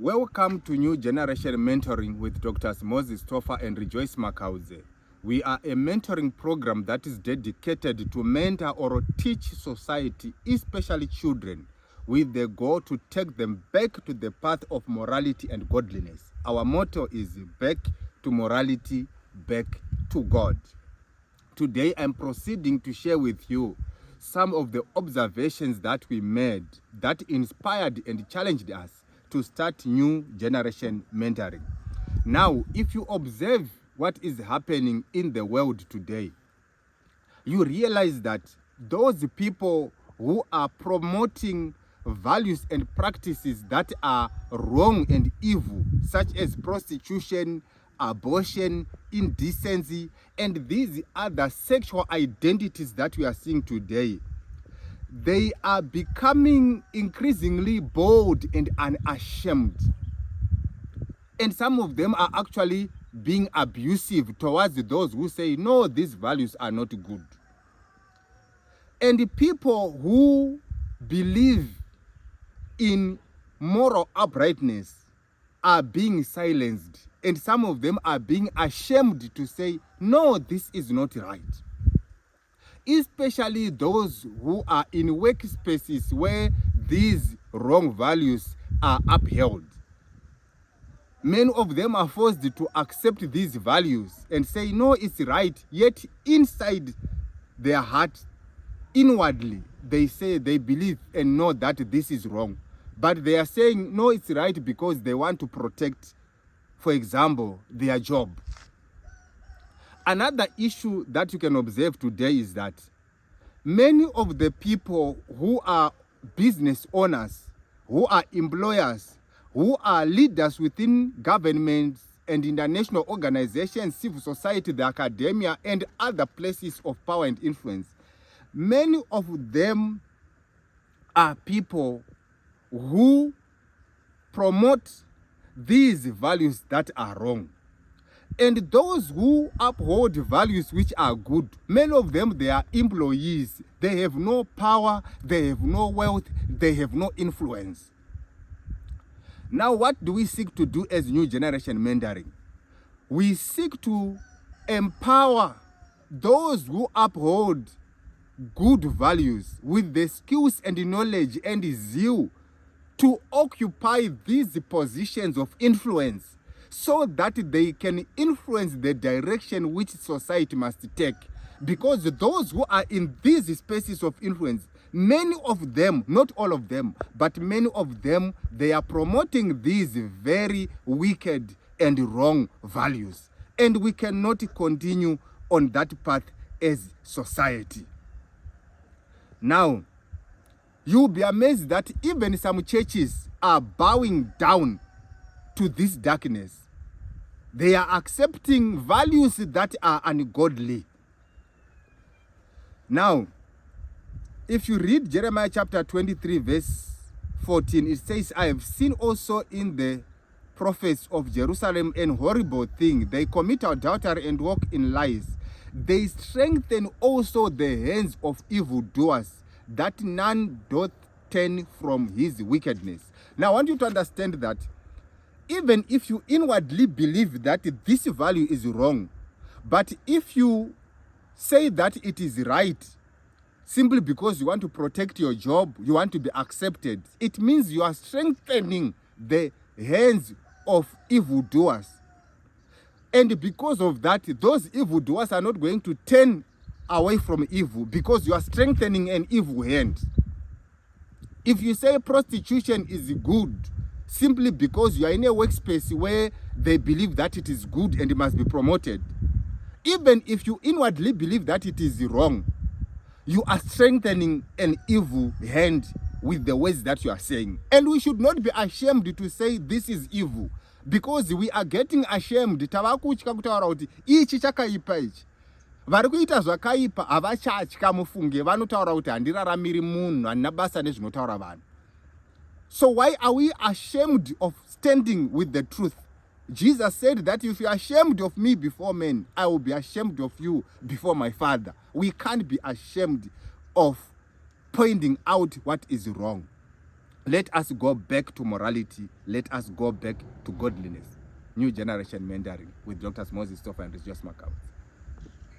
Welcome to New Generation Mentoring with Drs. Moses Toffa and Rejoice Makauze. We are a mentoring program that is dedicated to mentor or teach society, especially children, with the goal to take them back to the path of morality and godliness. Our motto is back to morality, back to God. Today I'm proceeding to share with you some of the observations that we made that inspired and challenged us to start New Generation Mentoring. Now, if you observe what is happening in the world today, you realize that those people who are promoting values and practices that are wrong and evil, such as prostitution, abortion, indecency, and these other sexual identities that we are seeing today, they are becoming increasingly bold and unashamed. And some of them are actually being abusive towards those who say, no, these values are not good. And the people who believe in moral uprightness are being silenced. And some of them are being ashamed to say, no, this is not right. Especially those who are in workspaces where these wrong values are upheld. Many of them are forced to accept these values and say, no, it's right. Yet inside their heart, inwardly, they say they believe and know that this is wrong. But they are saying, no, it's right because they want to protect, for example, their job. Another issue that you can observe today is that many of the people who are business owners, who are employers, who are leaders within governments and international organizations, civil society, the academia, and other places of power and influence, many of them are people who promote these values that are wrong. And those who uphold values which are good, many of them, they are employees. They have no power, they have no wealth, they have no influence. Now, what do we seek to do as New Generation Mentoring? We seek to empower those who uphold good values with the skills and knowledge and zeal to occupy these positions of influence, so that they can influence the direction which society must take. Because those who are in these spaces of influence, many of them, not all of them, but many of them, they are promoting these very wicked and wrong values. And we cannot continue on that path as society. Now, you'll be amazed that even some churches are bowing down to this darkness. They are accepting values that are ungodly. Now, if you read Jeremiah chapter 23 verse 14, it says, I have seen also in the prophets of Jerusalem an horrible thing. They commit adultery and walk in lies. They strengthen also the hands of evildoers, that none doth turn from his wickedness. Now, I want you to understand that even if you inwardly believe that this value is wrong, but if you say that it is right, simply because you want to protect your job, you want to be accepted, it means you are strengthening the hands of evildoers. And because of that, those evildoers are not going to turn away from evil, because you are strengthening an evil hand. If you say prostitution is good, simply because you are in a workspace where they believe that it is good and it must be promoted, even if you inwardly believe that it is wrong, you are strengthening an evil hand with the words that you are saying. And we should not be ashamed to say this is evil, because we are getting ashamed. Tavakutya kutaura kuti ichi chakaipa ichi. Vari kuita zvakaipa havachatya mufunge, vanotaura kuti handiraramiri munhu, handina basa nezvinotaura vanhu. So why are we ashamed of standing with the truth? Jesus said that if you are ashamed of me before men, I will be ashamed of you before my Father. We can't be ashamed of pointing out what is wrong. Let us go back to morality. Let us go back to godliness. New Generation Mentoring with Dr. Moses Toffa and Regius Makau.